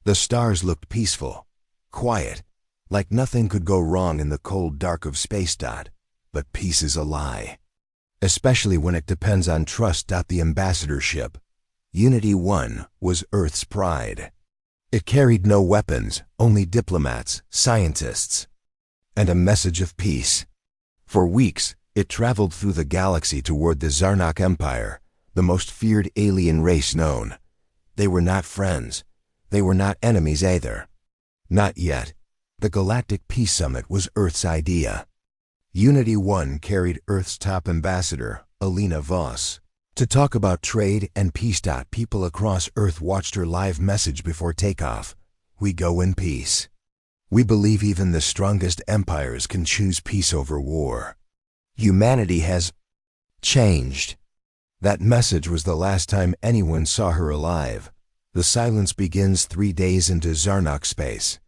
The stars looked peaceful, quiet, like nothing could go wrong in the cold dark of space. But peace is a lie, especially when it depends on trust. The ambassador ship, Unity 1, was Earth's pride. It carried no weapons, only diplomats, scientists, and a message of peace. For weeks, it traveled through the galaxy toward the Zarnok Empire, the most feared alien race known. They were not friends. They were not enemies either. Not yet. The Galactic Peace Summit was Earth's idea. Unity 1 carried Earth's top ambassador, Alina Voss, to talk about trade and peace. People across Earth watched her live message before takeoff. We go in peace. We believe even the strongest empires can choose peace over war. Humanity has changed. That message was the last time anyone saw her alive. The silence begins 3 days into Zarnok space.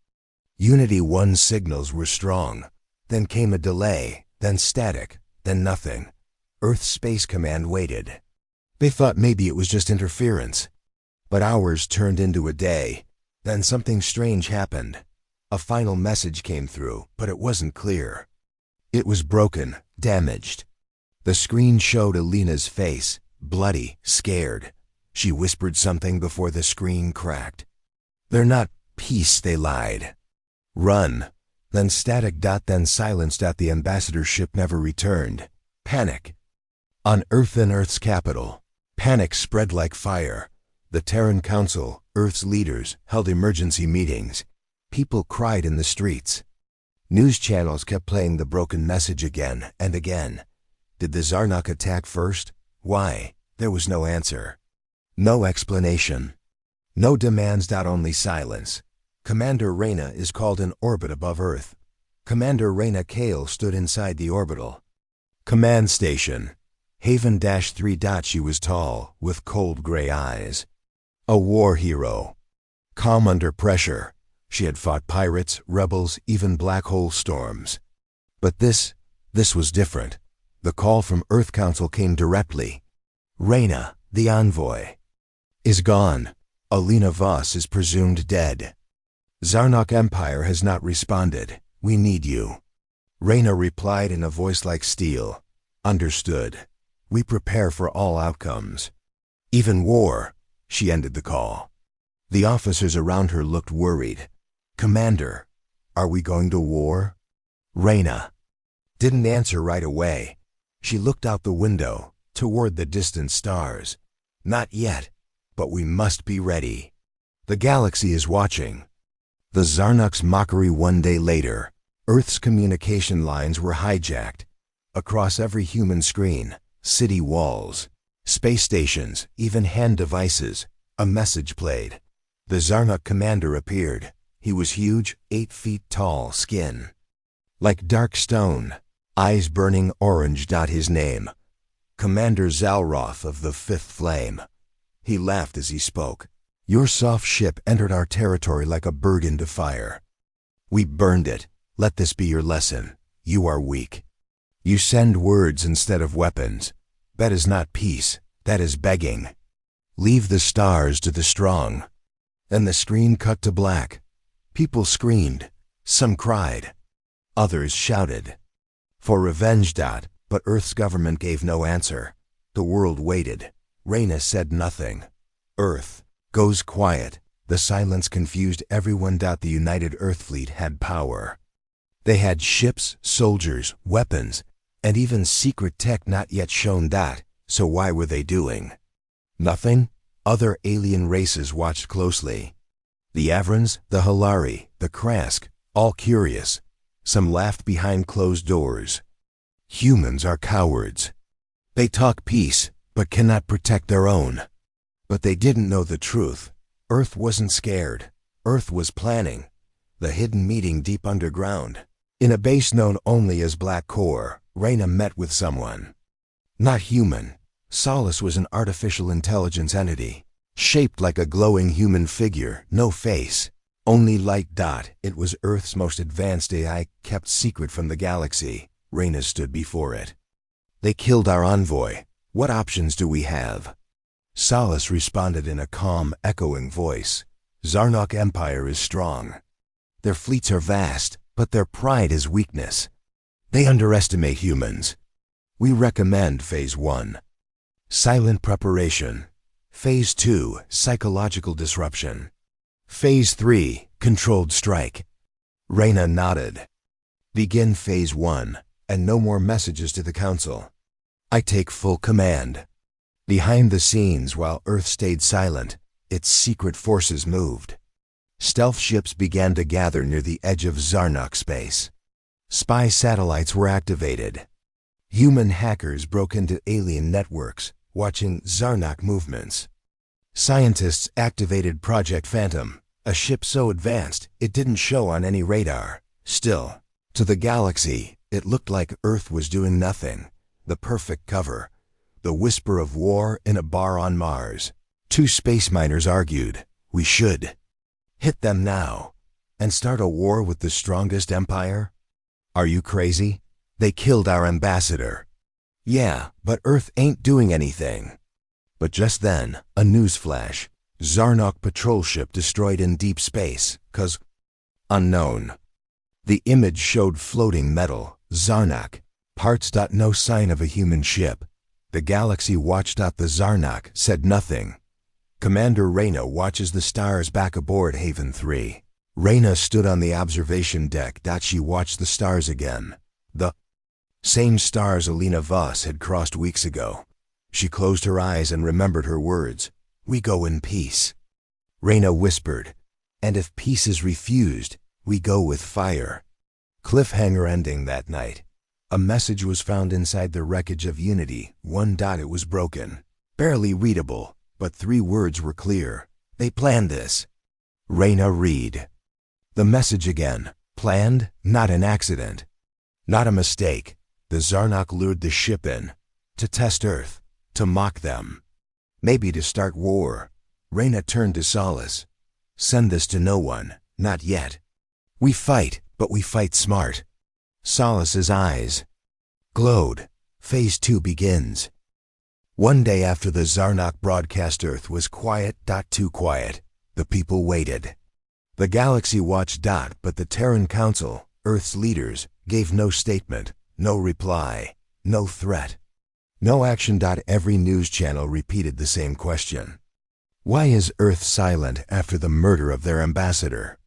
Unity 1's signals were strong. Then came a delay, then static, then nothing. Earth Space Command waited. They thought maybe it was just interference. But hours turned into a day. Then something strange happened. A final message came through, but it wasn't clear. It was broken, damaged. The screen showed Alina's face, bloody, scared. She whispered something before the screen cracked. "They're not peace," they lied. "Run." Then static. Then silence. The ambassador ship never returned. Panic. On Earth and Earth's capital, panic spread like fire. The Terran Council, Earth's leaders, held emergency meetings. People cried in the streets. News channels kept playing the broken message again and again. Did the Zarnok attack first? Why? There was no answer. No explanation. No demands. Only silence. Commander Reyna is called in orbit above Earth. Commander Reyna Kale stood inside the orbital. Command station. Haven-3. She was tall, with cold gray eyes. A war hero. Calm under pressure. She had fought pirates, rebels, even black hole storms. But this was different. The call from Earth Council came directly. Reyna, the envoy, is gone. Alina Voss is presumed dead. Zarnok Empire has not responded. We need you. Reyna replied in a voice like steel. Understood. We prepare for all outcomes. Even war. She ended the call. The officers around her looked worried. Commander, are we going to war? Reyna didn't answer right away. She looked out the window, toward the distant stars. Not yet, but we must be ready. The galaxy is watching. The Zarnok's mockery. 1 day later, Earth's communication lines were hijacked. Across every human screen, city walls, space stations, even hand devices, a message played. The Zarnok commander appeared. He was huge, 8 feet tall, skin like dark stone, eyes burning orange. His name, Commander Zalroth of the Fifth Flame. He laughed as he spoke. Your soft ship entered our territory like a bird into fire. We burned it. Let this be your lesson. You are weak. You send words instead of weapons. That is not peace. That is begging. Leave the stars to the strong. And the screen cut to black. People screamed. Some cried. Others shouted for revenge. But Earth's government gave no answer. The world waited. Reyna said nothing. Earth goes quiet. The silence confused everyone. The United Earth Fleet had power. They had ships, soldiers, weapons, and even secret tech not yet shown. So why were they doing nothing? Other alien races watched closely. The Avrans, the Halari, the Krask, all curious. Some laughed behind closed doors. Humans are cowards. They talk peace, but cannot protect their own. But they didn't know the truth. Earth wasn't scared. Earth was planning. The hidden meeting deep underground. In a base known only as Black Core, Reyna met with someone. Not human. Solace was an artificial intelligence entity, shaped like a glowing human figure, no face, only light. It was Earth's most advanced AI, kept secret from the galaxy. Reyna stood before it. They killed our envoy. What options do we have? Solace responded in a calm, echoing voice. Zarnok Empire is strong. Their fleets are vast, but their pride is weakness. They underestimate humans. We recommend Phase 1. Silent preparation. Phase 2. Psychological disruption. Phase 3. Controlled strike. Reyna nodded. Begin Phase 1, and no more messages to the Council. I take full command. Behind the scenes, while Earth stayed silent, its secret forces moved. Stealth ships began to gather near the edge of Zarnok space. Spy satellites were activated. Human hackers broke into alien networks, watching Zarnok movements. Scientists activated Project Phantom, a ship so advanced it didn't show on any radar. Still, to the galaxy, it looked like Earth was doing nothing. The perfect cover. The whisper of war in a bar on Mars. Two space miners argued, we should hit them now and start a war with the strongest empire? Are you crazy? They killed our ambassador. Yeah, but Earth ain't doing anything. But just then, a news flash. Zarnok patrol ship destroyed in deep space, 'cause unknown. The image showed floating metal, Zarnok, parts. No sign of a human ship. The galaxy watched. The Zarnok said nothing. Commander Reyna watches the stars back aboard Haven 3. Reyna stood on the observation deck. She watched the stars again. The same stars Alina Voss had crossed weeks ago. She closed her eyes and remembered her words. We go in peace. Reyna whispered, and if peace is refused, we go with fire. Cliffhanger ending that night. A message was found inside the wreckage of Unity. It was broken. Barely readable, but 3 words were clear. They planned this. Reyna read. The message again. Planned, not an accident. Not a mistake. The Zarnok lured the ship in. To test Earth. To mock them. Maybe to start war. Reyna turned to Solace. Send this to no one. Not yet. We fight, but we fight smart. Solace's eyes glowed. Phase 2 begins. One day after the Zarnok broadcast, Earth was quiet. Too quiet. The people waited. The galaxy watched. But the Terran Council, Earth's leaders, gave no statement, no reply, no threat, no action. Every news channel repeated the same question. Why is Earth silent after the murder of their ambassador?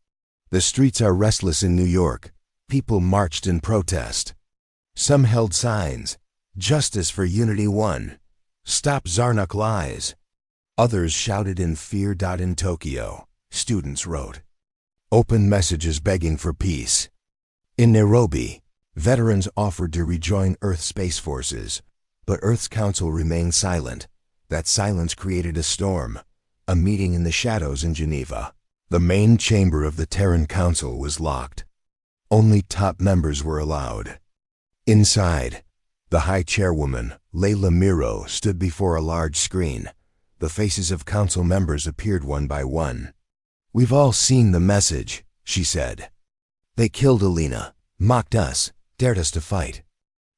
The streets are restless in New York. People marched in protest. Some held signs. Justice for Unity 1. Stop Zarnok lies. Others shouted in fear. In Tokyo, students wrote open messages begging for peace. In Nairobi, veterans offered to rejoin Earth Space Forces, but Earth's council remained silent. That silence created a storm. A meeting in the shadows in Geneva. The main chamber of the Terran Council was locked. Only top members were allowed. Inside, the High Chairwoman, Layla Miro, stood before a large screen. The faces of council members appeared one by one. We've all seen the message, she said. They killed Alina, mocked us, dared us to fight.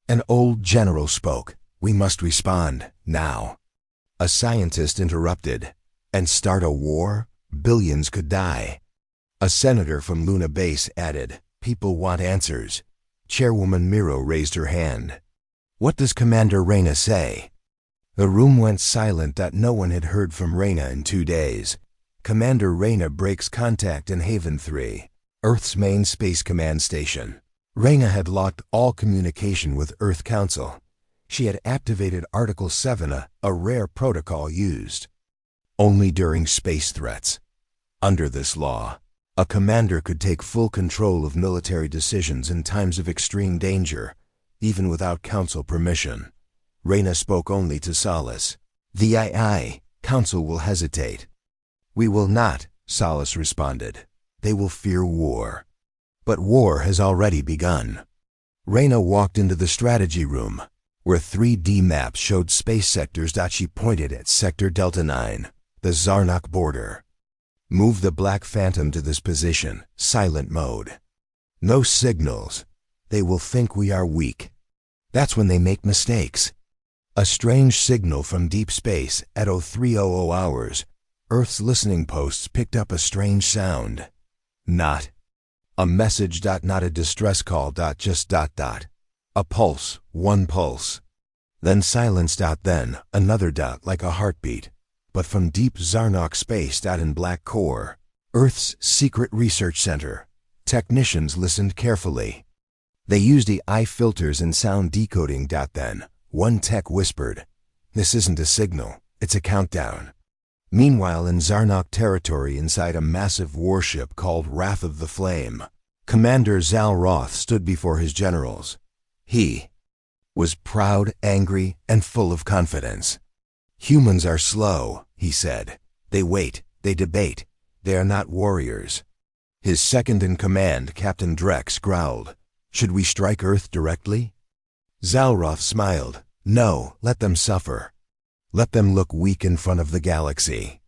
An old general spoke. We must respond, now. A scientist interrupted. And start a war? Billions could die. A senator from Luna Base added, people want answers. Chairwoman Miro raised her hand. What does Commander Reyna say? The room went silent. No one had heard from Reyna in 2 days. Commander Reyna breaks contact in Haven 3, Earth's main space command station. Reyna had locked all communication with Earth Council. She had activated Article 7, a rare protocol used only during space threats. Under this law, a commander could take full control of military decisions in times of extreme danger, even without council permission. Reyna spoke only to Solace. The Council will hesitate. We will not, Solace responded. They will fear war. But war has already begun. Reyna walked into the strategy room, where 3D maps showed space sectors. She pointed at Sector Delta 9, the Zarnok border. Move the Black Phantom to this position, silent mode. No signals. They will think we are weak. That's when they make mistakes. A strange signal from deep space at 0300 hours. Earth's listening posts picked up a strange sound. Not a message. Not a distress call. Just ... A pulse, one pulse. Then silence. Then another dot like a heartbeat. But from deep Zarnok space. In black core. Earth's secret research center. Technicians listened carefully. They used AI filters and sound decoding. Then one tech whispered, "This isn't a signal, it's a countdown." Meanwhile, in Zarnok territory inside a massive warship called Wrath of the Flame, Commander Zal Roth stood before his generals. He was proud, angry, and full of confidence. "Humans are slow," he said. "They wait, they debate. They are not warriors." His second-in-command, Captain Drex, growled, "Should we strike Earth directly?" Zalroth smiled. "No, let them suffer. Let them look weak in front of the galaxy.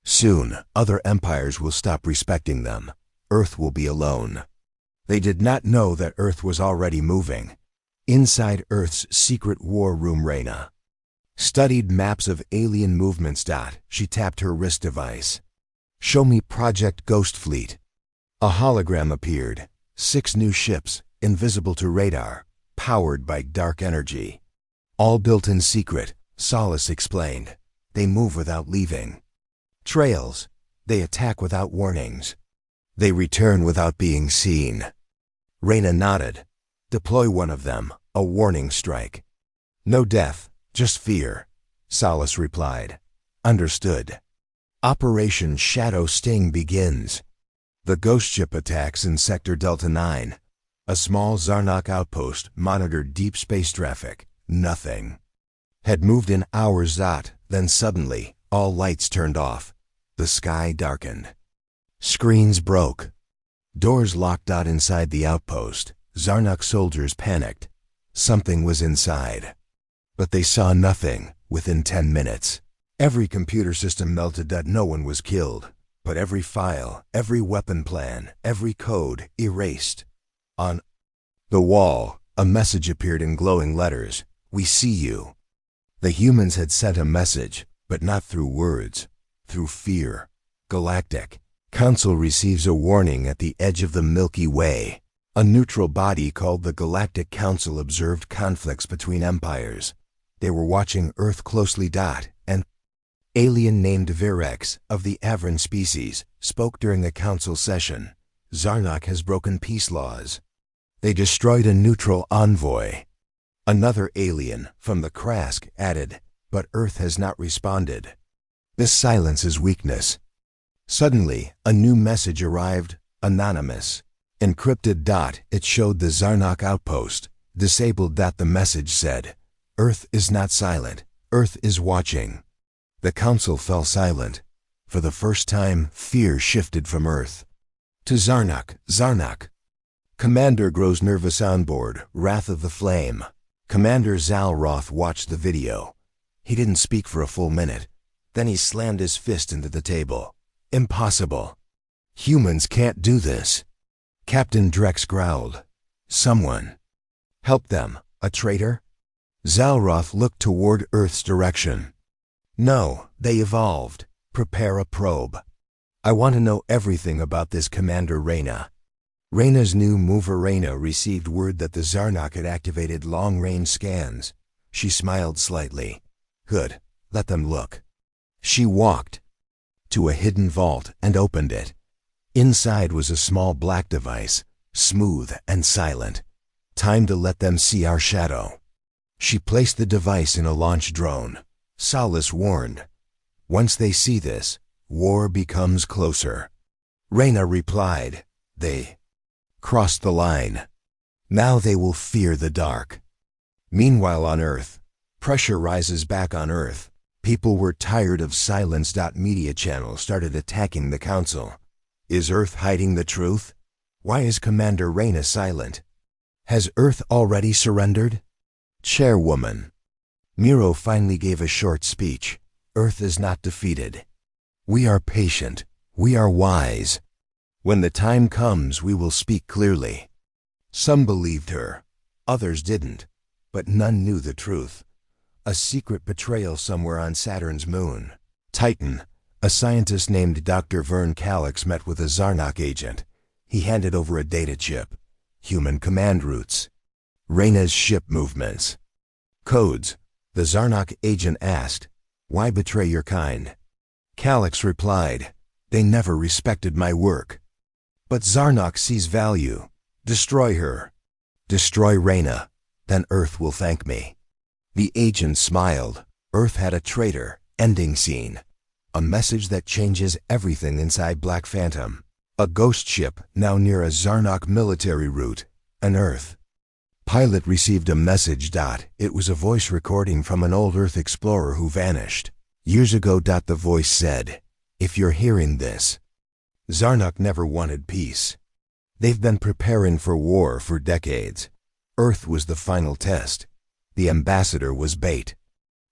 Soon, other empires will stop respecting them. Earth will be alone." They did not know that Earth was already moving. Inside Earth's secret war room, Reyna studied maps of alien movements. She tapped her wrist device. "Show me Project Ghost Fleet." A hologram appeared. 6 new ships, invisible to radar, powered by dark energy. "All built in secret," Solace explained. "They move without leaving. Trails. They attack without warnings. They return without being seen." Reyna nodded. "Deploy one of them, a warning strike." "No death, just fear," Solace replied. "Understood." Operation Shadow Sting begins. The ghost ship attacks in Sector Delta 9. A small Zarnok outpost monitored deep space traffic. Nothing had moved in hours. Then suddenly, all lights turned off. The sky darkened. Screens broke. Doors locked. Inside the outpost, Zarnok soldiers panicked. Something was inside. But they saw nothing within 10 minutes. Every computer system melted. No one was killed, but every file, every weapon plan, every code erased. On the wall, a message appeared in glowing letters. "We see you." The humans had sent a message, but not through words, through fear. "Galactic Council receives a warning at the edge of the Milky Way." A neutral body called the Galactic Council observed conflicts between empires. They were watching Earth closely. An alien named Virex, of the Avran species, spoke during a council session. "Zarnok has broken peace laws. They destroyed a neutral envoy." Another alien, from the Krask, added, "But Earth has not responded. This silence is weakness." Suddenly, a new message arrived, anonymous. Encrypted. It showed the Zarnok outpost. Disabled. The message said, "Earth is not silent. Earth is watching." The council fell silent. For the first time, fear shifted from Earth to Zarnok. Zarnok. Commander grows nervous on board, Wrath of the Flame. Commander Zalroth watched the video. He didn't speak for a full minute. Then he slammed his fist into the table. "Impossible. Humans can't do this." Captain Drex growled. "Someone help them. A traitor?" Zalroth looked toward Earth's direction. "No, they evolved. Prepare a probe. I want to know everything about this, Commander Reyna." Reyna's new mover Reyna received word that the Zarnok had activated long-range scans. She smiled slightly. "Good, let them look." She walked to a hidden vault and opened it. Inside was a small black device, smooth and silent. "Time to let them see our shadow." She placed the device in a launch drone. Solace warned, "Once they see this, war becomes closer." Reyna replied, "They crossed the line. Now they will fear the dark." Meanwhile on Earth, pressure rises back on Earth. People were tired of silence. Media channels started attacking the council. Is Earth hiding the truth? Why is Commander Reyna silent? Has Earth already surrendered? Chairwoman Miro finally gave a short speech. Earth is not defeated. We are patient. We are wise. When the time comes, we will speak clearly. Some believed her. Others didn't. But none knew the truth. A secret betrayal somewhere on Saturn's moon. Titan, A scientist named Dr. Vern Calix met with a Zarnok agent. He handed over a data chip. Human command routes. Reyna's ship movements. Codes. The Zarnok agent asked, "Why betray your kind?" Calix replied, "They never respected my work." "But Zarnok sees value. Destroy her. Destroy Reyna. Then Earth will thank me." The agent smiled. Earth had a traitor. Ending scene. A message that changes everything inside Black Phantom. A ghost ship now near a Zarnok military route. An Earth. Pilot received a message. It was a voice recording from an old Earth explorer who vanished. Years ago. The voice said, "If you're hearing this, Zarnok never wanted peace. They've been preparing for war for decades. Earth was the final test. The ambassador was bait.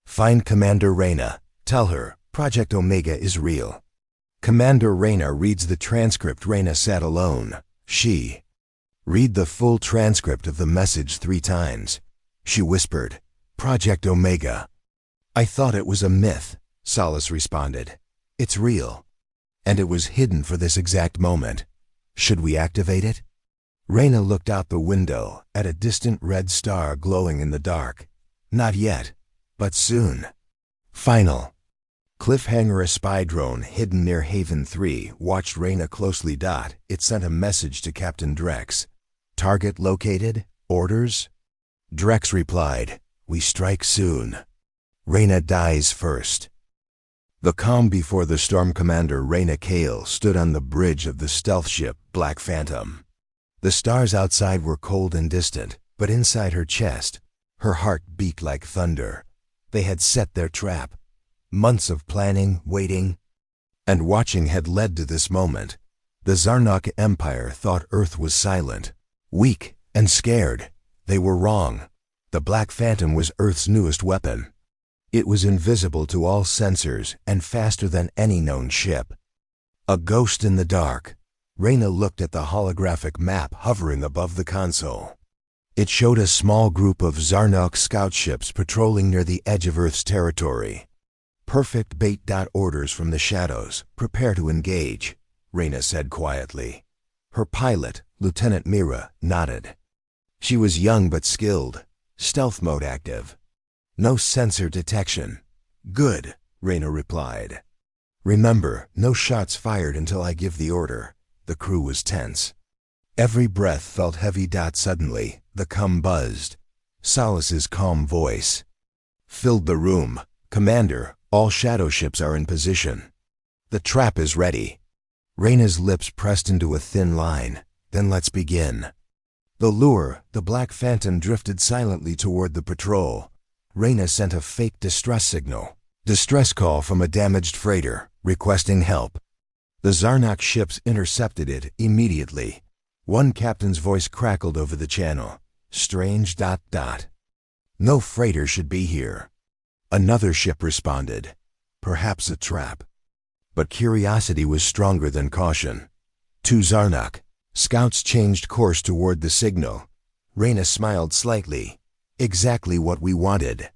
Find Commander Reyna. Tell her Project Omega is real." Commander Reyna reads the transcript. Reyna sat alone. She read the full transcript of the message 3 times. She whispered, "Project Omega." "I thought it was a myth," Solace responded. "It's real. And it was hidden for this exact moment. Should we activate it?" Reyna looked out the window at a distant red star glowing in the dark. "Not yet, but soon." Final. Cliffhanger. A spy drone hidden near Haven 3 watched Reyna closely. It sent a message to Captain Drex. "Target located? Orders?" Drex replied, "We strike soon. Reyna dies first." The calm before the storm. Commander Reyna Kale stood on the bridge of the stealth ship Black Phantom. The stars outside were cold and distant, but inside her chest, her heart beat like thunder. They had set their trap. Months of planning, waiting, and watching had led to this moment. The Zarnok Empire thought Earth was silent, weak, and scared. They were wrong. The Black Phantom was Earth's newest weapon. It was invisible to all sensors and faster than any known ship. A ghost in the dark. Reyna looked at the holographic map hovering above the console. It showed a small group of Zarnok scout ships patrolling near the edge of Earth's territory. "Perfect bait." "Orders from the shadows. Prepare to engage," Reyna said quietly. Her pilot, Lieutenant Mira, nodded. She was young but skilled. Stealth mode active. "No sensor detection." "Good," Reyna replied. "Remember, no shots fired until I give the order." The crew was tense. Every breath felt heavy. Suddenly, the com buzzed. Solace's calm voice filled the room. "Commander, all shadow ships are in position. The trap is ready." Reyna's lips pressed into a thin line. "Then let's begin." The lure, the Black Phantom, drifted silently toward the patrol. Reyna sent a fake distress signal. Distress call from a damaged freighter, requesting help. The Zarnok ships intercepted it immediately. One captain's voice crackled over the channel. "Strange. No freighter should be here." Another ship responded. "Perhaps a trap." But curiosity was stronger than caution. 2 Zarnok scouts changed course toward the signal. Reyna smiled slightly. "Exactly what we wanted."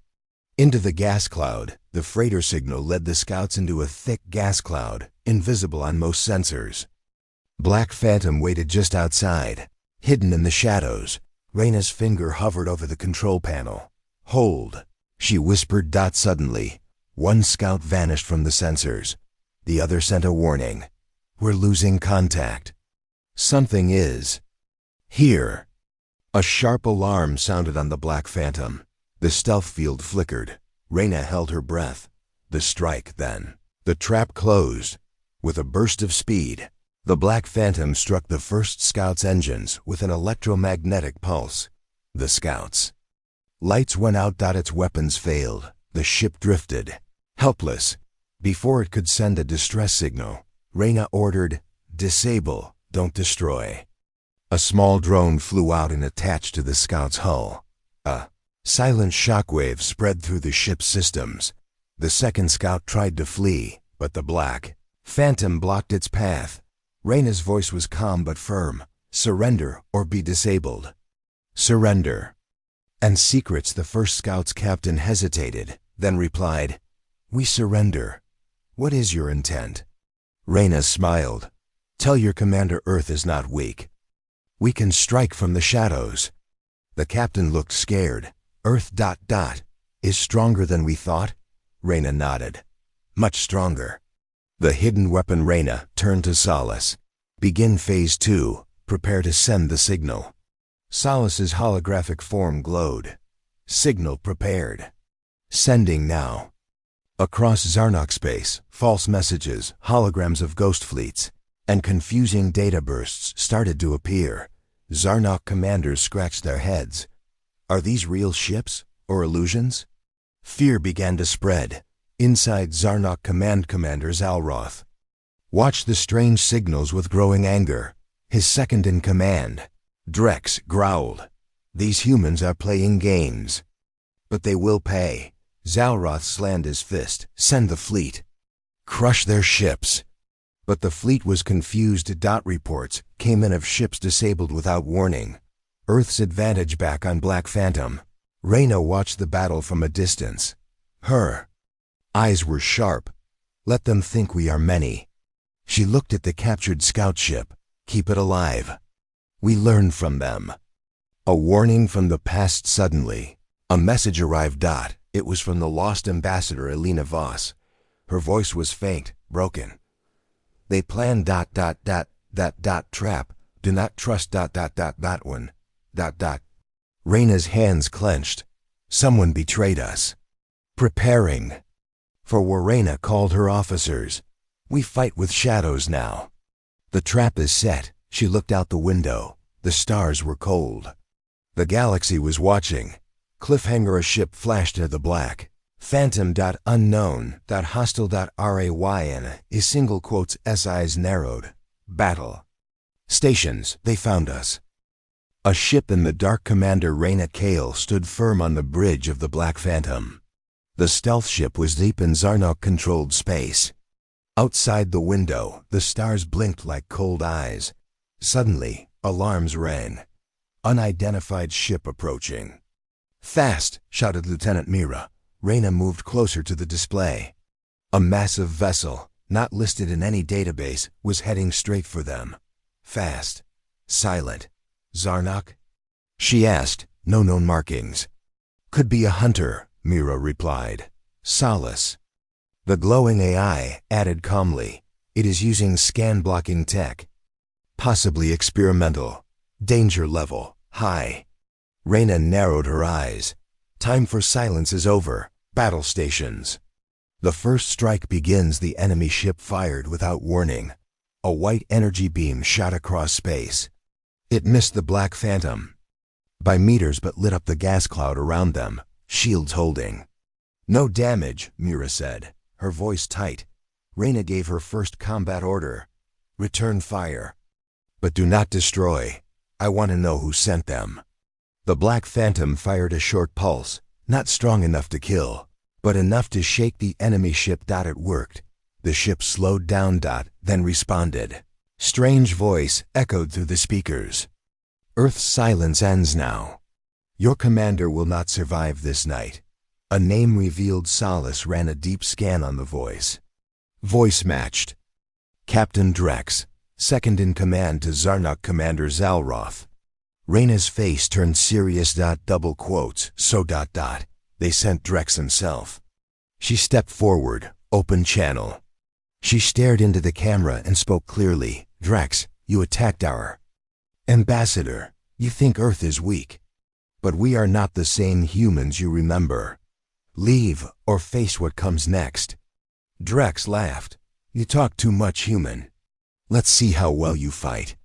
Into the gas cloud, the freighter signal led the scouts into a thick gas cloud, invisible on most sensors. Black Phantom waited just outside, hidden in the shadows. Reyna's finger hovered over the control panel. "Hold," she whispered. Suddenly, one scout vanished from the sensors. The other sent a warning. "We're losing contact. Something is here." A sharp alarm sounded on the Black Phantom. The stealth field flickered. Reyna held her breath. The strike, then. The trap closed. With a burst of speed, the Black Phantom struck the first scout's engines with an electromagnetic pulse. The scouts. Lights went out. Its weapons failed. The ship drifted, helpless. Before it could send a distress signal, Reyna ordered, "Disable, don't destroy." A small drone flew out and attached to the scout's hull. A silent shockwave spread through the ship's systems. The second scout tried to flee, but the Black Phantom blocked its path. Reyna's voice was calm but firm. "Surrender or be disabled." "Surrender." "And secrets?" The first scout's captain hesitated, then replied, "We surrender. What is your intent? Reyna smiled. Tell your commander Earth is not weak. We can strike from the shadows. The captain looked scared. Earth ... is stronger than we thought? Reyna nodded. Much stronger. The hidden weapon Reyna turned to Solace. Begin Phase 2. Prepare to send the signal. Solace's holographic form glowed. Signal prepared. Sending now. Across Zarnok space, false messages, holograms of ghost fleets, and confusing data bursts started to appear. Zarnok commanders scratched their heads. Are these real ships or illusions? Fear began to spread. Inside Zarnok command commander Zalroth watched the strange signals with growing anger. His second in command, Drex, growled. These humans are playing games. But they will pay. Zalroth slammed his fist. Send the fleet. Crush their ships. But the fleet was confused. Reports came in of ships disabled without warning. Earth's advantage back on Black Phantom. Reyna watched the battle from a distance. Her eyes were sharp. Let them think we are many. She looked at the captured scout ship. Keep it alive. We learn from them. A warning from the past. Suddenly, a message arrived. It was from the lost ambassador Elena Voss. Her voice was faint, broken. They planned ... trap. Do not trust ... that one. ... Reyna's hands clenched. Someone betrayed us. Preparing. For war. Reyna called her officers. We fight with shadows now. The trap is set. She looked out the window. The stars were cold. The galaxy was watching. Cliffhanger. A ship flashed into the black. Phantom. Unknown. Hostile. Rayn is single quotes SI's narrowed. Battle. Stations. They found us. A ship in the dark. Commander Reyna Kale stood firm on the bridge of the Black Phantom. The stealth ship was deep in Zarnok-controlled space. Outside the window, the stars blinked like cold eyes. Suddenly, alarms rang. Unidentified ship approaching. Fast! Shouted Lieutenant Mira. Reyna moved closer to the display. A massive vessel, not listed in any database, was heading straight for them. Fast. Silent. Zarnok? She asked. No known markings. Could be a hunter, Mira replied. Solace. The glowing AI added calmly. It is using scan-blocking tech. Possibly experimental. Danger level, high. Reyna narrowed her eyes. Time for silence is over. Battle stations. The first strike begins. The enemy ship fired without warning. A white energy beam shot across space. It missed the Black Phantom by meters but lit up the gas cloud around them, shields holding. No damage, Mira said, her voice tight. Reyna gave her first combat order. Return fire. But do not destroy. I want to know who sent them. The Black Phantom fired a short pulse, not strong enough to kill, but enough to shake the enemy ship. It worked. The ship slowed down. Then responded. Strange voice echoed through the speakers. Earth's silence ends now. Your commander will not survive this night. A name revealed. Solace ran a deep scan on the voice. Voice matched. Captain Drex, second in command to Zarnok Commander Zalroth. Reyna's face turned serious. Double quotes. So ... They sent Drex himself. She stepped forward, open channel. She stared into the camera and spoke clearly. Drex, you attacked our ambassador. You think Earth is weak. But we are not the same humans you remember. Leave or face what comes next. Drex laughed. You talk too much, human. Let's see how well you fight.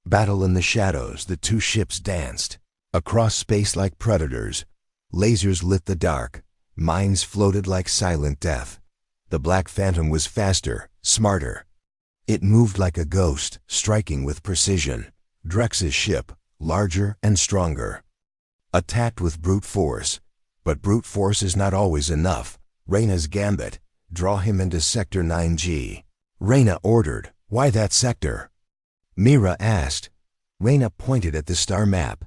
Battle in the shadows. The two ships danced. Across space like predators. Lasers lit the dark. Mines floated like silent death. The Black Phantom was faster, smarter. It moved like a ghost, striking with precision. Drex's ship, larger and stronger. Attacked with brute force. But brute force is not always enough. Reyna's gambit. Draw him into Sector 9G. Reyna ordered. Why that sector? Mira asked. Reyna pointed at the star map.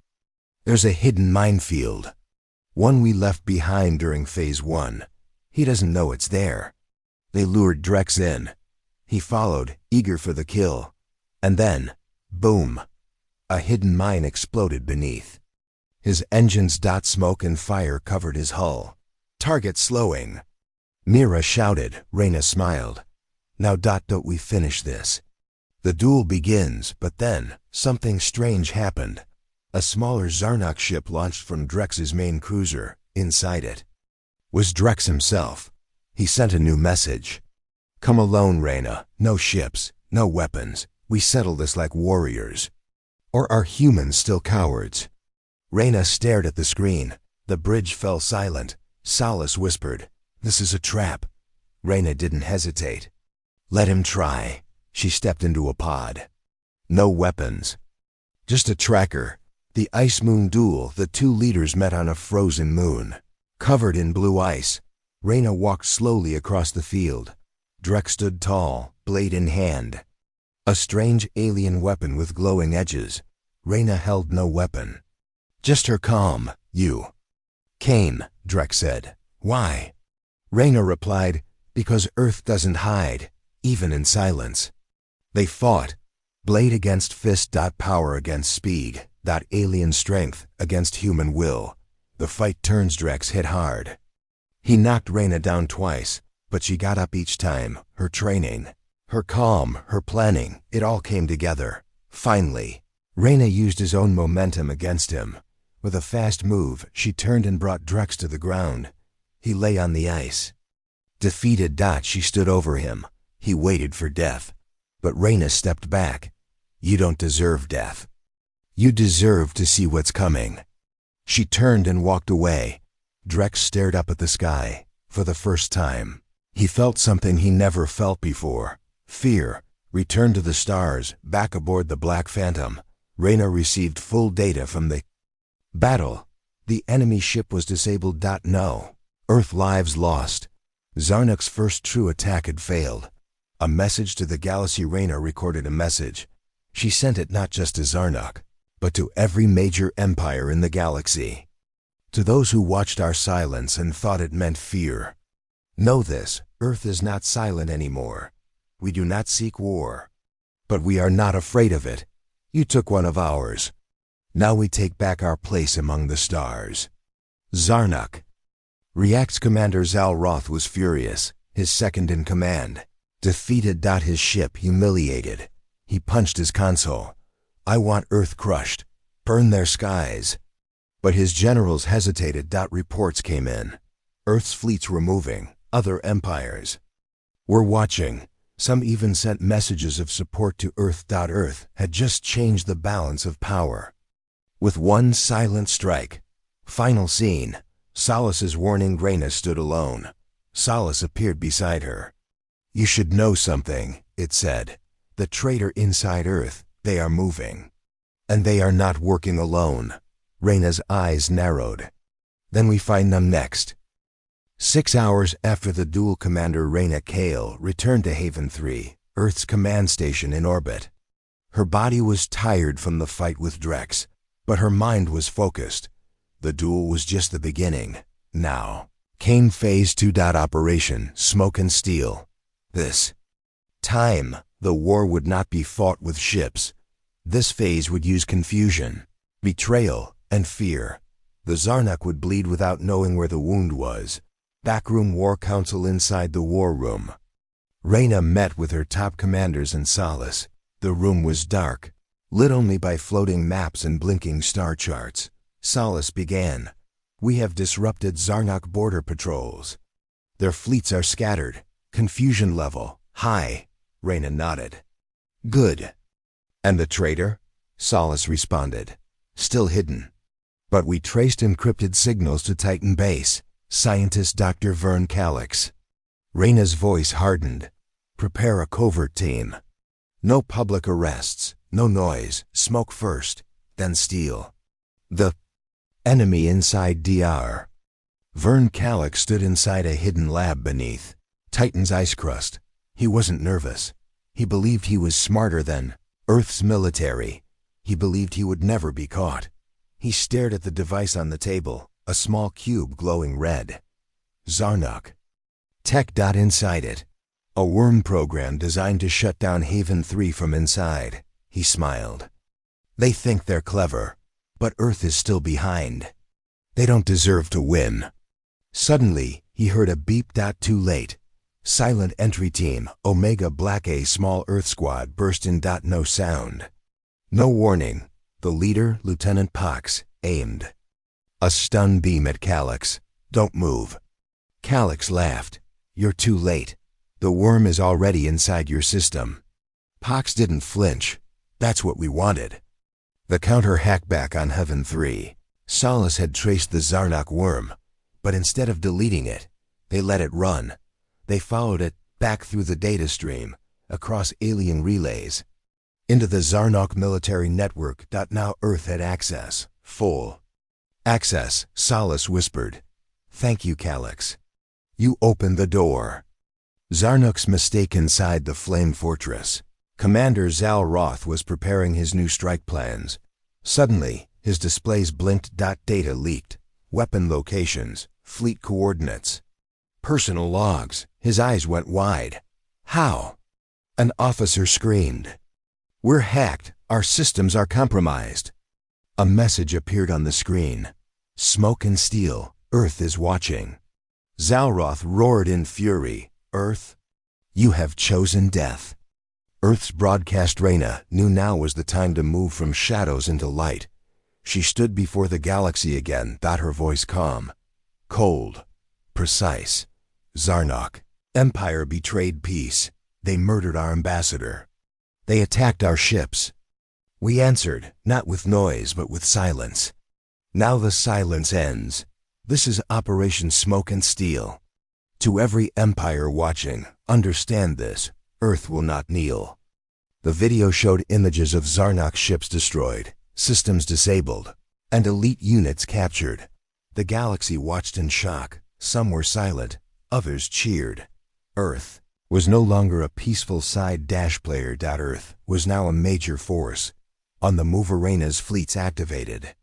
There's a hidden minefield. One we left behind during Phase 1. He doesn't know it's there. They lured Drex in. He followed, eager for the kill. And then, boom! A hidden mine exploded beneath. His engines dot smoke and fire covered his hull. Target slowing. Mira shouted, Reyna smiled. Now don't we finish this? The duel begins, but then, something strange happened. A smaller Zarnok ship launched from Drex's main cruiser. Inside it was Drex himself. He sent a new message. Come alone, Reyna. No ships, no weapons. We settle this like warriors. Or are humans still cowards? Reyna stared at the screen. The bridge fell silent. Solace whispered, This is a trap. Reyna didn't hesitate. Let him try. She stepped into a pod. No weapons. Just a tracker. The Ice Moon duel. The two leaders met on a frozen moon. Covered in blue ice, Reyna walked slowly across the field. Drex stood tall, blade in hand. A strange alien weapon with glowing edges. Reyna held no weapon. Just her calm. You came, Drex said. Why? Reyna replied, Because Earth doesn't hide, even in silence. They fought. Blade against fist. Power against speed. Alien strength against human will. The fight turns. Drex hit hard. He knocked Reyna down twice, but she got up each time. Her training, her calm, her planning, it all came together. Finally, Reyna used his own momentum against him. With a fast move, she turned and brought Drex to the ground. He lay on the ice. Defeated. She stood over him. He waited for death. But Reyna stepped back. You don't deserve death. You deserve to see what's coming. She turned and walked away. Drex stared up at the sky. For the first time, he felt something he never felt before. Fear. Returned to the stars, back aboard the Black Phantom. Reyna received full data from the battle. The enemy ship was disabled. No. Earth lives lost. Zarnok's first true attack had failed. A message to the galaxy. Reyna recorded a message. She sent it not just to Zarnok, but to every major empire in the galaxy. To those who watched our silence and thought it meant fear. Know this, Earth is not silent anymore. We do not seek war. But we are not afraid of it. You took one of ours. Now we take back our place among the stars. Zarnok. React's commander Zal Roth was furious, his second in command. Defeated. His ship humiliated. He punched his console. I want Earth crushed. Burn their skies. But his generals hesitated. Reports came in. Earth's fleets were moving. Other empires were watching. Some even sent messages of support to Earth. Earth had just changed the balance of power. With one silent strike. Final scene. Solace's warning. Reyna stood alone. Solace appeared beside her. You should know something, it said. The traitor inside Earth, they are moving. And they are not working alone. Reyna's eyes narrowed. Then we find them next. 6 hours after the duel, Commander Reyna Kale returned to Haven 3, Earth's command station in orbit. Her body was tired from the fight with Drex, but her mind was focused. The duel was just the beginning. Now came Phase 2. Operation Smoke and Steel. This time, the war would not be fought with ships. This phase would use confusion, betrayal, and fear. The Zarnok would bleed without knowing where the wound was. Backroom War Council inside the war room. Reyna met with her top commanders and Solace. The room was dark, lit only by floating maps and blinking star charts. Solace began. We have disrupted Zarnok border patrols. Their fleets are scattered. Confusion level high. Reyna nodded. Good. And the traitor? Solace responded. Still hidden. But we traced encrypted signals to Titan Base. Scientist Dr. Vern Calix. Reyna's voice hardened. Prepare a covert team. No public arrests, no noise, smoke first, then steal. The enemy inside DR. Vern Calix stood inside a hidden lab beneath Titan's ice crust. He wasn't nervous. He believed he was smarter than Earth's military. He believed he would never be caught. He stared at the device on the table, a small cube glowing red. Zarnok. Tech. Inside it, A worm program designed to shut down Haven 3 from inside. He smiled. They think they're clever, but Earth is still behind. They don't deserve to win. Suddenly, he heard a beep. Too late. Silent entry team, Omega Black A small Earth squad burst in. No sound. No warning. The leader, Lieutenant Pox, aimed a stun beam at Calyx. Don't move. Calyx laughed. You're too late. The worm is already inside your system. Pox didn't flinch. That's what we wanted. The counter hackback on Heaven 3. Solace had traced the Zarnok worm, but instead of deleting it, they let it run. They followed it back through the data stream, across alien relays, into the Zarnok military network. Now Earth had access. Full access, Solace whispered. Thank you, Calyx. You opened the door. Zarnok's mistake inside the Flame Fortress. Commander Zal Roth was preparing his new strike plans. Suddenly, his displays blinked. Data leaked. Weapon locations, fleet coordinates, personal logs. His eyes went wide. How? An officer screamed. We're hacked. Our systems are compromised. A message appeared on the screen. Smoke and steel. Earth is watching. Zalroth roared in fury. Earth, you have chosen death. Earth's broadcast Reyna knew now was the time to move from shadows into light. She stood before the galaxy again. Her voice calm, cold, precise. Zarnok. Empire betrayed peace. They murdered our ambassador. They attacked our ships. We answered, not with noise but with silence. Now the silence ends. This is Operation Smoke and Steel. To every Empire watching, understand this. Earth will not kneel. The video showed images of Zarnok ships destroyed, systems disabled, and elite units captured. The galaxy watched in shock. Some were silent, others cheered. Earth was no longer a peaceful side player. Earth was now a major force. On the move, Arena's fleets activated.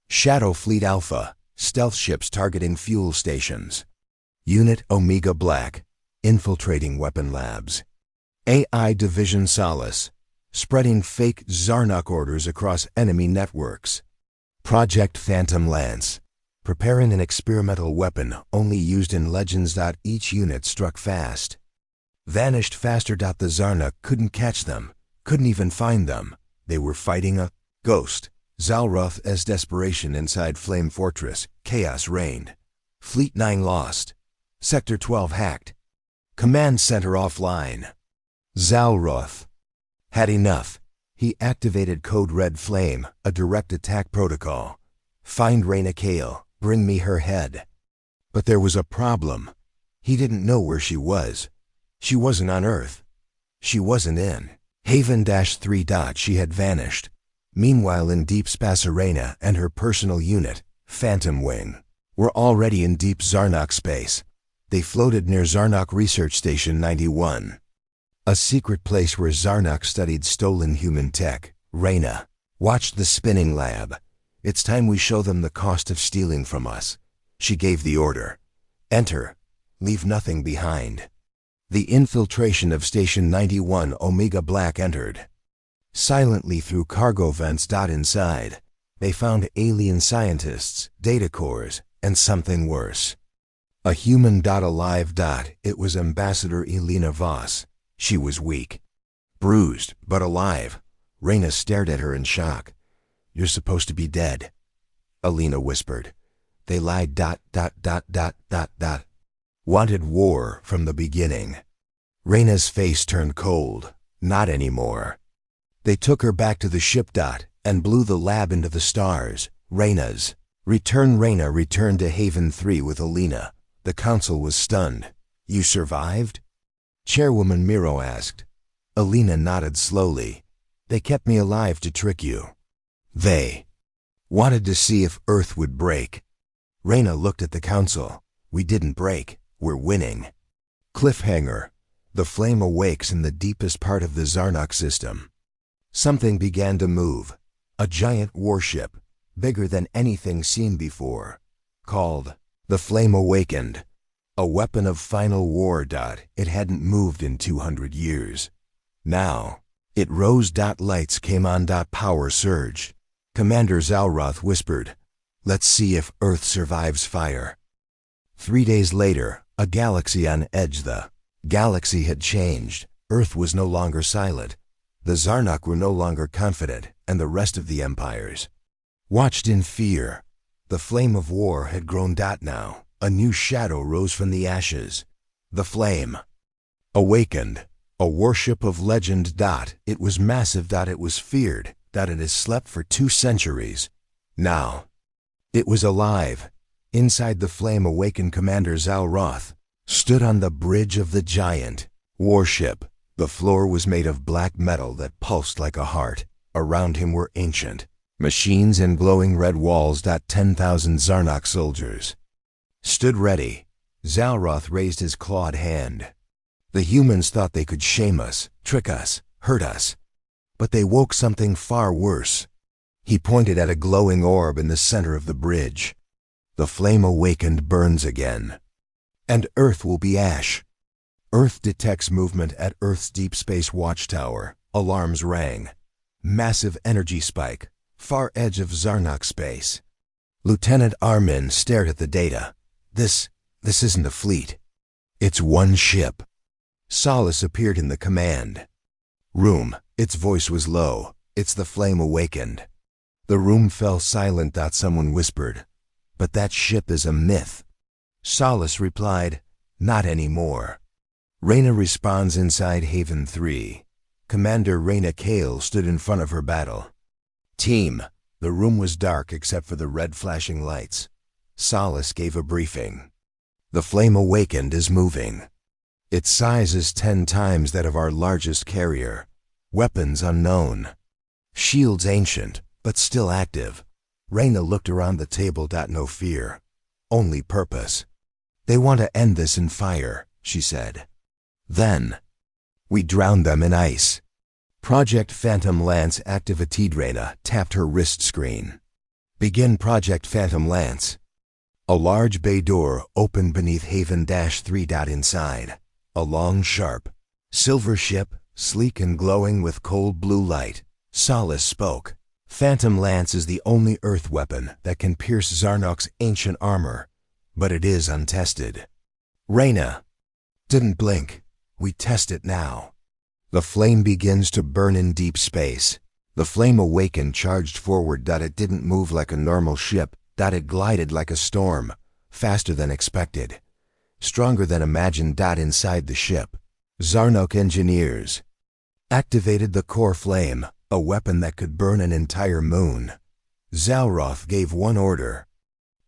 Shadow Fleet Alpha, stealth ships targeting fuel stations. Unit Omega Black, infiltrating weapon labs. AI Division Solace, spreading fake Zarnok orders across enemy networks. Project Phantom Lance, preparing an experimental weapon only used in Legends. Each unit struck fast. Vanished faster. The Zarnok couldn't catch them, couldn't even find them. They were fighting a ghost. Zalroth's desperation inside Flame Fortress. Chaos reigned. Fleet 9 lost. Sector 12 hacked. Command Center offline. Zalroth had enough. He activated Code Red Flame, a direct attack protocol. Find Reyna Kale, bring me her head. But there was a problem. He didn't know where she was. She wasn't on Earth. She wasn't in Haven-3. She had vanished. Meanwhile, in deep space, Reyna and her personal unit, Phantom Wing, were already in deep Zarnok space. They floated near Zarnok Research Station 91, a secret place where Zarnok studied stolen human tech. Reyna watched the spinning lab. It's time we show them the cost of stealing from us. She gave the order. Enter. Leave nothing behind. The infiltration of Station 91. Omega Black entered. Silently through cargo vents. Inside, they found alien scientists, data cores, and something worse. A human. Alive. It was Ambassador Elena Voss. She was weak, bruised, but alive. Reyna stared at her in shock. You're supposed to be dead, Elena whispered. They lied. Wanted war from the beginning. Reyna's face turned cold. Not anymore. They took her back to the ship. And blew the lab into the stars. Reyna's return. Reyna returned to Haven 3 with Elena. The council was stunned. You survived? Chairwoman Miro asked. Elena nodded slowly. They kept me alive to trick you. They wanted to see if Earth would break. Reyna looked at the council. We didn't break. We're winning. Cliffhanger. The flame awakes in the deepest part of the Zarnok system. Something began to move. A giant warship, bigger than anything seen before, called the Flame Awakened. A weapon of final war. It hadn't moved in 200 years. Now, it rose. Lights came on. Power surged. Commander Zalroth whispered, "Let's see if Earth survives fire." 3 days later, a galaxy on edge. The galaxy had changed. Earth was no longer silent. The Zarnok were no longer confident, and the rest of the empires watched in fear. The flame of war had grown. Now, a new shadow rose from the ashes. The flame awakened, a worship of legend. It was massive. It was feared. It had slept for 2 centuries. Now, it was alive. Inside the flame awakened Commander Zalroth stood on the bridge of the giant warship. The floor was made of black metal that pulsed like a heart. Around him were ancient machines and glowing red walls. 10,000 Zarnok soldiers stood ready. Zalroth raised his clawed hand. The humans thought they could shame us, trick us, hurt us. But they woke something far worse. He pointed at a glowing orb in the center of the bridge. The flame awakened burns again. And Earth will be ash. Earth detects movement at Earth's deep space watchtower. Alarms rang. Massive energy spike. Far edge of Zarnok space. Lieutenant Armin stared at the data. This isn't a fleet. It's one ship. Solace appeared in the command room. Its voice was low. "It's the flame awakened." The room fell silent. Someone whispered, "But that ship is a myth." Solace replied, "Not anymore." Reyna responds inside Haven 3. Commander Reyna Kale stood in front of her battle team. The room was dark except for the red flashing lights. Solace gave a briefing. "The flame awakened is moving. Its size is 10 times that of our largest carrier. Weapons unknown. Shields ancient, but still active." Reyna looked around the table. "No fear. Only purpose. They want to end this in fire," she said. "Then, we drown them in ice." Project Phantom Lance activated. Reyna tapped her wrist screen. "Begin Project Phantom Lance." A large bay door opened beneath Haven-3. Inside, a long, sharp, silver ship, sleek and glowing with cold blue light. Solace spoke. "Phantom Lance is the only Earth weapon that can pierce Zarnok's ancient armor, but it is untested." Reyna didn't blink. "We test it now." The flame begins to burn in deep space. The flame awakened, charged forward. It didn't move like a normal ship. It glided like a storm, faster than expected, stronger than imagined. Inside the ship, Zarnok engineers activated the core flame, a weapon that could burn an entire moon. Zalroth gave one order: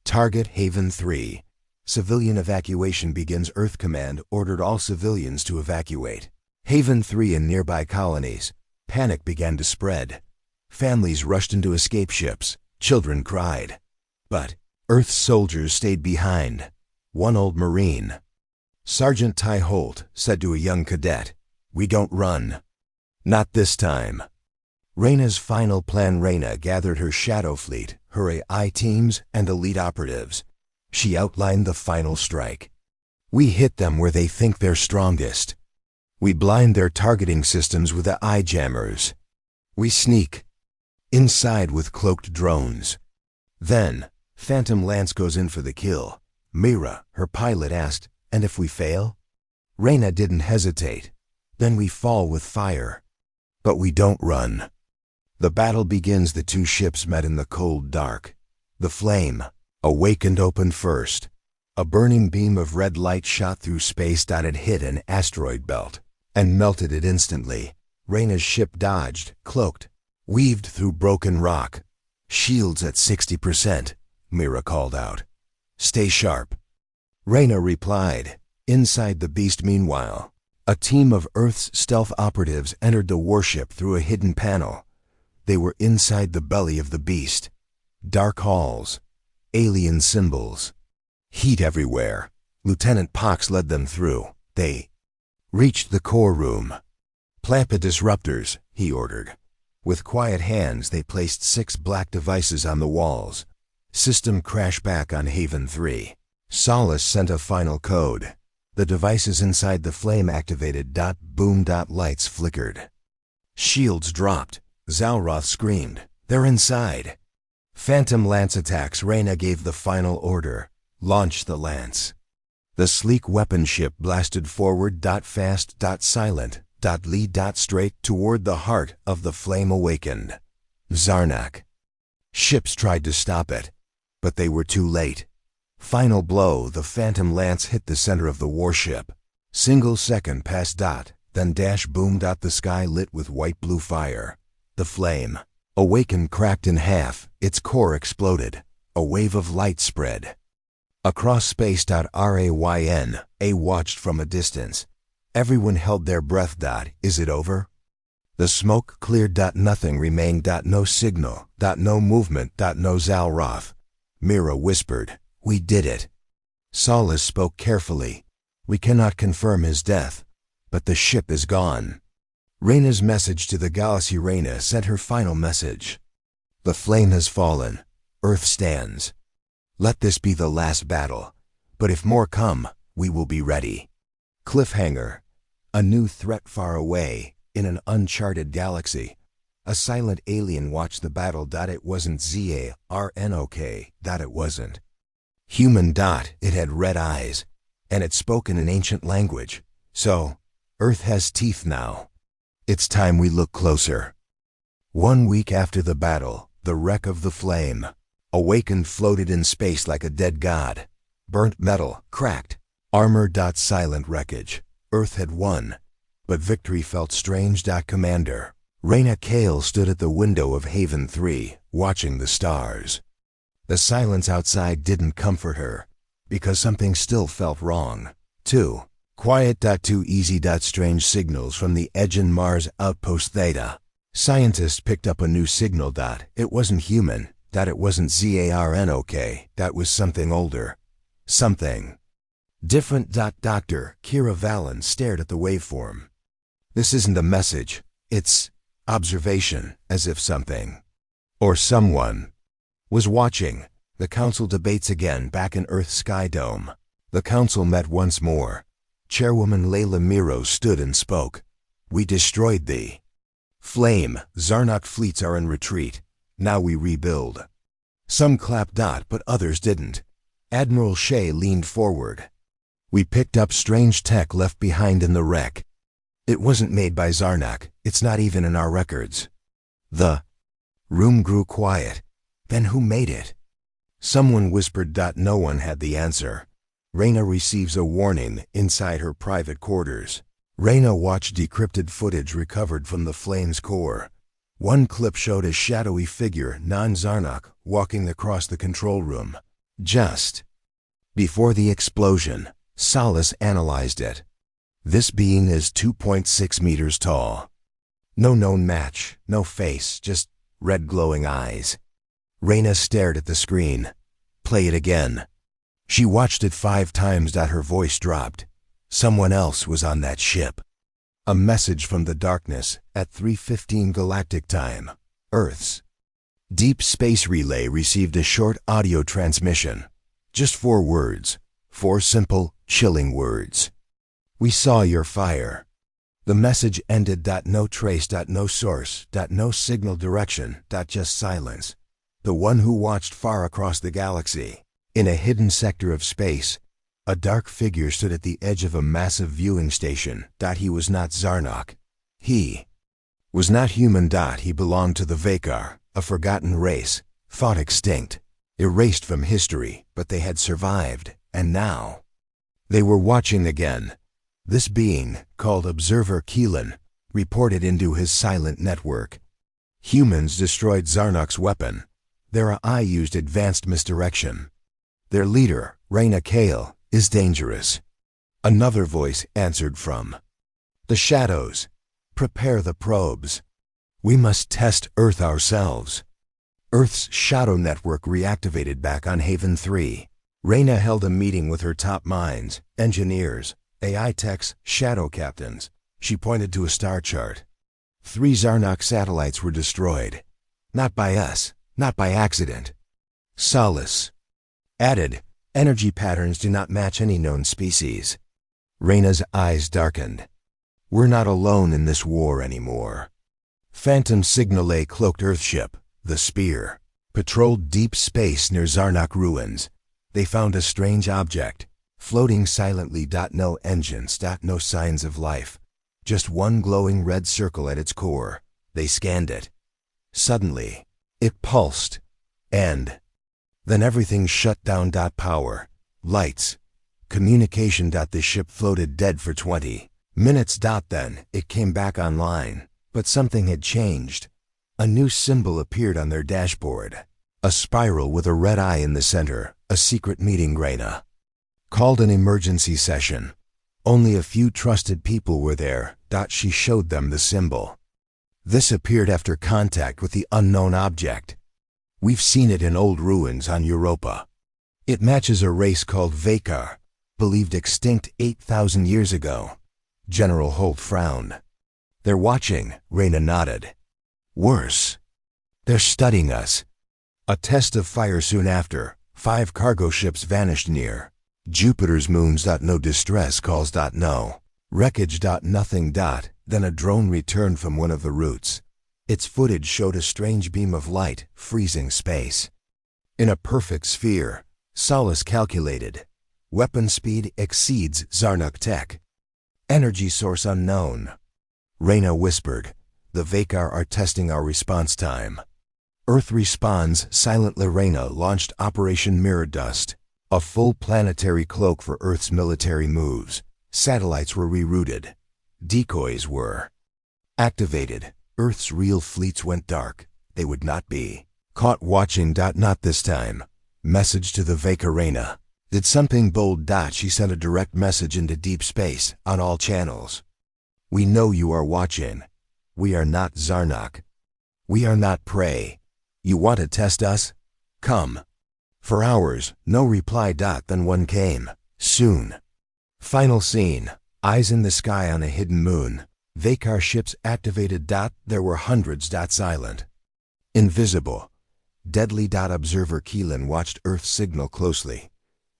"Target Haven 3. Civilian evacuation begins." Earth Command ordered all civilians to evacuate Haven 3 and nearby colonies. Panic began to spread. Families rushed into escape ships. Children cried. But Earth's soldiers stayed behind. One old Marine, Sergeant Ty Holt, said to a young cadet, "We don't run. Not this time." Reyna's final plan. Reyna gathered her shadow fleet, her AI teams, and elite operatives. She outlined the final strike. "We hit them where they think they're strongest. We blind their targeting systems with the eye jammers. We sneak inside with cloaked drones. Then, Phantom Lance goes in for the kill." Mira, her pilot, asked, "And if we fail?" Reyna didn't hesitate. "Then we fall with fire. But we don't run." The battle begins. The 2 ships met in the cold dark. The flame awakened opened first. A burning beam of red light shot through space. It hit an asteroid belt and melted it instantly. Reyna's ship dodged, cloaked, weaved through broken rock. "Shields at 60%, Mira called out. "Stay sharp." Reyna replied. Inside the beast, meanwhile, a team of Earth's stealth operatives entered the warship through a hidden panel. They were inside the belly of the beast. Dark halls, alien symbols, heat everywhere. Lieutenant Pox led them through. They reached the core room. "Plant the disruptors," he ordered. With quiet hands, they placed 6 black devices on the walls. System crash back on Haven 3. Solace sent a final code. The devices inside the flame activated. Boom. Lights flickered. Shields dropped. Zalroth screamed, "They're inside!" Phantom lance attacks. Reyna gave the final order. Launch the lance. The sleek weapon ship blasted forward. Fast. Silent. Lead. Straight toward the heart of the flame awakened. Zarnak. Ships tried to stop it, but they were too late. Final blow. The phantom lance hit the center of the warship. Single second passed. Then dash. Boom. The sky lit with white-blue fire. The flame awakened, cracked in half. Its core exploded. A wave of light spread across space. Rayn watched from a distance. Everyone held their breath. Is it over? The smoke cleared. Nothing remained. No signal. No movement. No Zalroth. Mira whispered, "We did it." Solace spoke carefully. "We cannot confirm his death, but the ship is gone." Reyna's message to the galaxy. Reyna sent her final message. "The flame has fallen. Earth stands. Let this be the last battle. But if more come, we will be ready." Cliffhanger. A new threat far away, in an uncharted galaxy. A silent alien watched the battle. It wasn't Zarnok. It wasn't human. It had red eyes, and it spoke in an ancient language. So, Earth has teeth now. It's time we look closer. 1 week after the battle, the wreck of the flame awakened floated in space like a dead god. Burnt metal, cracked armor. Silent wreckage. Earth had won, but victory felt strange. Commander Reyna Kale stood at the window of Haven 3, watching the stars. The silence outside didn't comfort her, because something still felt wrong. Too quiet. Too easy. Strange signals from the Aegean Mars outpost Theta. Scientists picked up a new signal. It wasn't human. It wasn't Zarnok. That was something older. Something different. Dr. Kira Valen stared at the waveform. "This isn't a message. It's observation," as if something or someone was watching. The council debates again. Back in Earth's Sky Dome, the council met once more. Chairwoman Layla Miro stood and spoke. "We destroyed the flame. Zarnok fleets are in retreat. Now we rebuild." Some clapped. But others didn't. Admiral Shea leaned forward. "We picked up strange tech left behind in the wreck. It wasn't made by Zarnok. It's not even in our records." The room grew quiet. Then who made it? Someone whispered. No one had the answer. Reyna receives a warning inside her private quarters. Reyna watched decrypted footage recovered from the flame's core. One clip showed a shadowy figure, non-Zarnok, walking across the control room. Just before the explosion, Solace analyzed it. This being is 2.6 meters tall. No known match, no face, just red glowing eyes. Reyna stared at the screen. "Play it again." She watched it 5 times. Her voice dropped. Someone else was on that ship. A message from the darkness at 3:15 Galactic Time. Earth's Deep Space Relay received a short audio transmission. Just 4 words. 4 simple, chilling words. "We saw your fire." The message ended. No trace. No source. No signal direction. Just silence. The one who watched far across the galaxy. In a hidden sector of space, a dark figure stood at the edge of a massive viewing station. He was not Zarnok. He was not human. He belonged to the Vakar, a forgotten race, thought extinct, erased from history, but they had survived, and now they were watching again. This being, called Observer Keelan, reported into his silent network. Humans destroyed Zarnok's weapon. Their AI used advanced misdirection. Their leader, Reyna Kale, is dangerous. Another voice answered from the shadows. "Prepare the probes. We must test Earth ourselves." Earth's shadow network reactivated back on Haven 3. Reyna held a meeting with her top minds, engineers, AI techs, shadow captains. She pointed to a star chart. 3 Zarnok satellites were destroyed. Not by us, not by accident. Solace added, Energy patterns do not match any known species. Reyna's eyes darkened. We're not alone in this war anymore. Phantom Signal A cloaked Earthship, the Spear, patrolled deep space near Zarnak ruins. They found a strange object, floating silently. No engines. No signs of life. Just one glowing red circle at its core. They scanned it. Suddenly, it pulsed. And then everything shut down. Power, lights, communication. The ship floated dead for 20 minutes. Then it came back online. But something had changed. A new symbol appeared on their dashboard. A spiral with a red eye in the center. A secret meeting. Reyna called an emergency session. Only a few trusted people were there. She showed them the symbol. This appeared after contact with the unknown object. We've seen it in old ruins on Europa. It matches a race called Vakar, believed extinct 8,000 years ago. General Holt frowned. They're watching, Reyna nodded. Worse. They're studying us. A test of fire soon after. 5 cargo ships vanished near Jupiter's moons. No distress calls. No wreckage. Nothing. Then a drone returned from one of the routes. Its footage showed a strange beam of light, freezing space. In a perfect sphere, Solace calculated. Weapon speed exceeds Zarnak tech. Energy source unknown. Reyna whispered, the Vakar are testing our response time. Earth responds silently. Reyna launched Operation Mirror Dust, a full planetary cloak for Earth's military moves. Satellites were rerouted. Decoys were activated. Earth's real fleets went dark. They would not be caught watching. Not this time. Message to the Vakar. Reyna did something bold. She sent a direct message into deep space on all channels. We know you are watching. We are not Zarnak. We are not prey. You want to test us? Come. For hours, no reply. Then one came. Soon. Final scene. Eyes in the sky on a hidden moon. Vakar ships activated. There were hundreds. Silent. Invisible. Deadly. Observer Keelan watched Earth's signal closely.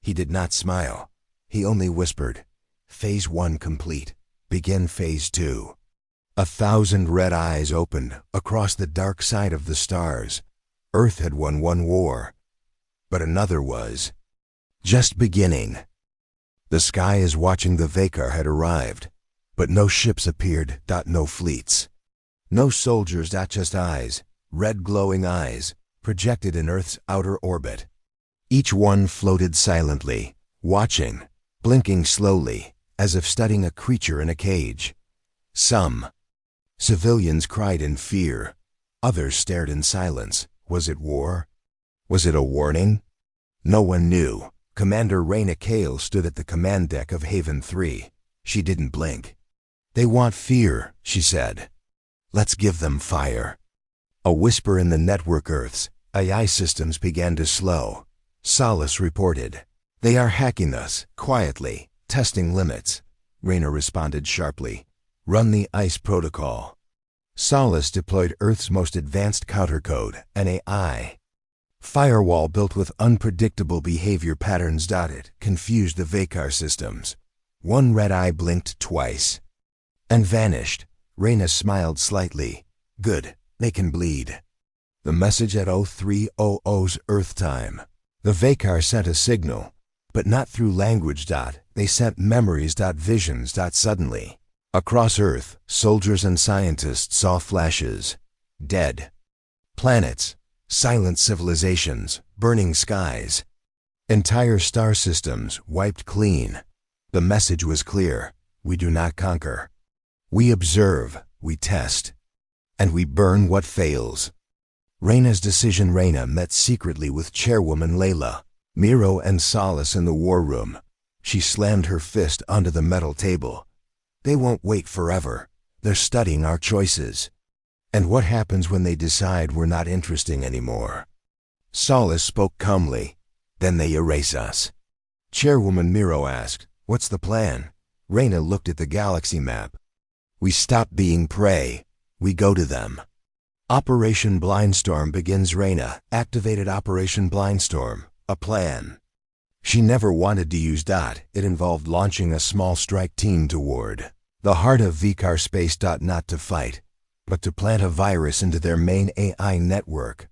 He did not smile. He only whispered, Phase 1 complete. Begin Phase 2. 1,000 red eyes opened across the dark side of the stars. Earth had won one war, but another was just beginning. The sky is watching. The Vakar had arrived, but no ships appeared. No fleets. No soldiers. Just eyes, red glowing eyes, projected in Earth's outer orbit. Each one floated silently, watching, blinking slowly, as if studying a creature in a cage. Some civilians cried in fear. Others stared in silence. Was it war? Was it a warning? No one knew. Commander Reyna Kale stood at the command deck of Haven 3. She didn't blink. They want fear, she said. Let's give them fire. A whisper in the network. Earth's AI systems began to slow. Solace reported. They are hacking us, quietly, testing limits. Reyna responded sharply. Run the ICE protocol. Solace deployed Earth's most advanced countercode, an AI firewall built with unpredictable behavior patterns. It confused the Vakar systems. One red eye blinked twice and vanished. Reyna smiled slightly. Good, they can bleed. The message at 0300's Earth time. The Vakar sent a signal, but not through language. They sent memories. Visions. Suddenly, across Earth, soldiers and scientists saw flashes. Dead planets, silent civilizations, burning skies. Entire star systems wiped clean. The message was clear. We do not conquer. We observe, we test, and we burn what fails. Reyna's decision. Reyna met secretly with Chairwoman Layla, Miro and Solace in the war room. She slammed her fist onto the metal table. They won't wait forever. They're studying our choices. And what happens when they decide we're not interesting anymore? Solace spoke calmly. Then they erase us. Chairwoman Miro asked, what's the plan? Reyna looked at the galaxy map. We stop being prey. We go to them. Operation Blindstorm begins. Reyna activated Operation Blindstorm, a plan. She never wanted to use DOT. It involved launching a small strike team toward the heart of Vikar space. Not to fight, but to plant a virus into their main AI network.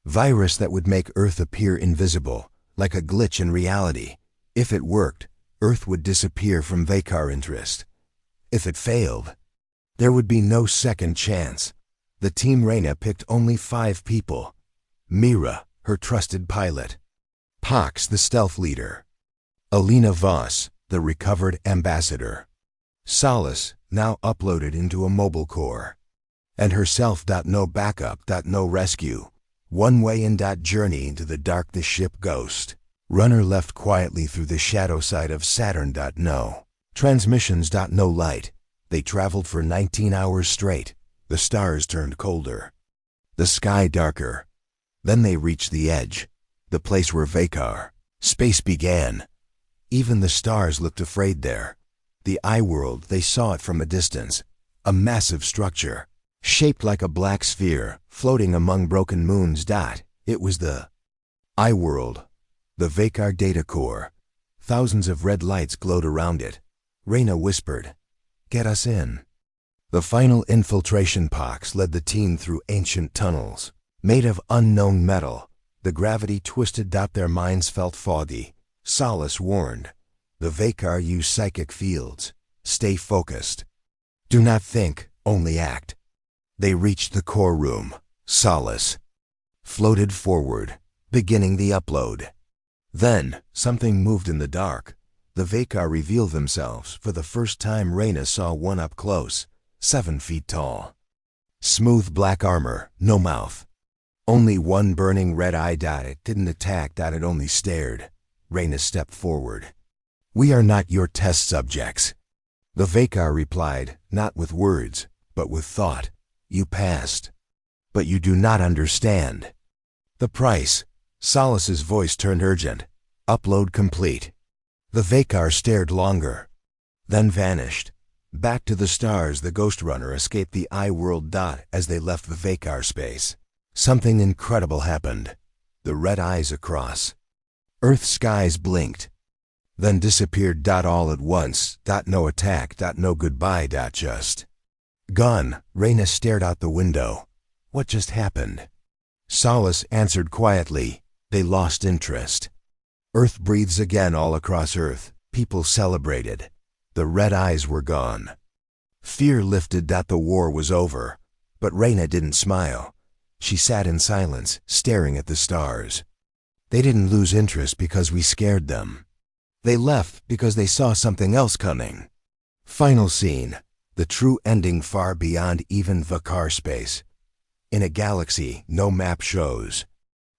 Virus that would make Earth appear invisible, like a glitch in reality. If it worked, Earth would disappear from Vikar interest. If it failed, there would be no second chance. The team Reyna picked only 5 people. Mira, her trusted pilot. Pox, the stealth leader. Alina Voss, the recovered ambassador. Solace, now uploaded into a mobile core. And herself. No backup. No rescue. One way in. Journey into the dark. The ship Ghost Runner left quietly through the shadow side of Saturn. No transmissions. No light. They traveled for 19 hours straight. The stars turned colder. The sky darker. Then they reached the edge, the place where Vikar space began. Even the stars looked afraid there. The eye world, they saw it from a distance. A massive structure, shaped like a black sphere, floating among broken moons. It was the eye world, the Vikar data core. Thousands of red lights glowed around it. Reyna whispered, "Get us in." The final infiltration Pox led the team through ancient tunnels, made of unknown metal. The gravity twisted. Their minds felt foggy. Solace warned, "The Vikar use psychic fields. Stay focused. Do not think, only act." They reached the core room. Solace floated forward, beginning the upload. Then, something moved in the dark. The Vikar revealed themselves. For the first time Reyna saw one up close, 7 feet tall. Smooth black armor, no mouth. Only one burning red eye. It didn't attack. It only stared. Reyna stepped forward. "We are not your test subjects." The Vikar replied, not with words, but with thought. "You passed, but you do not understand." "The price." Solace's voice turned urgent. "Upload complete." The Vikar stared longer, then vanished. Back to the stars. The Ghost Runner escaped the eye world. As they left the Vikar space, something incredible happened. The red eyes across Earth skies blinked, then disappeared. All at once. No attack. No goodbye. Just gone. Reyna stared out the window. What just happened? Solace answered quietly, "They lost interest." Earth breathes again. All across Earth, people celebrated. The red eyes were gone. Fear lifted. The war was over. But Reyna didn't smile. She sat in silence, staring at the stars. They didn't lose interest because we scared them. They left because they saw something else coming. Final scene. The true ending far beyond even Vikar space. In a galaxy no map shows.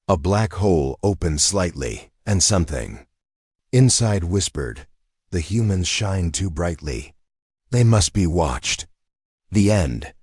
A black hole opened slightly, and something inside whispered, "The humans shine too brightly. They must be watched." The end.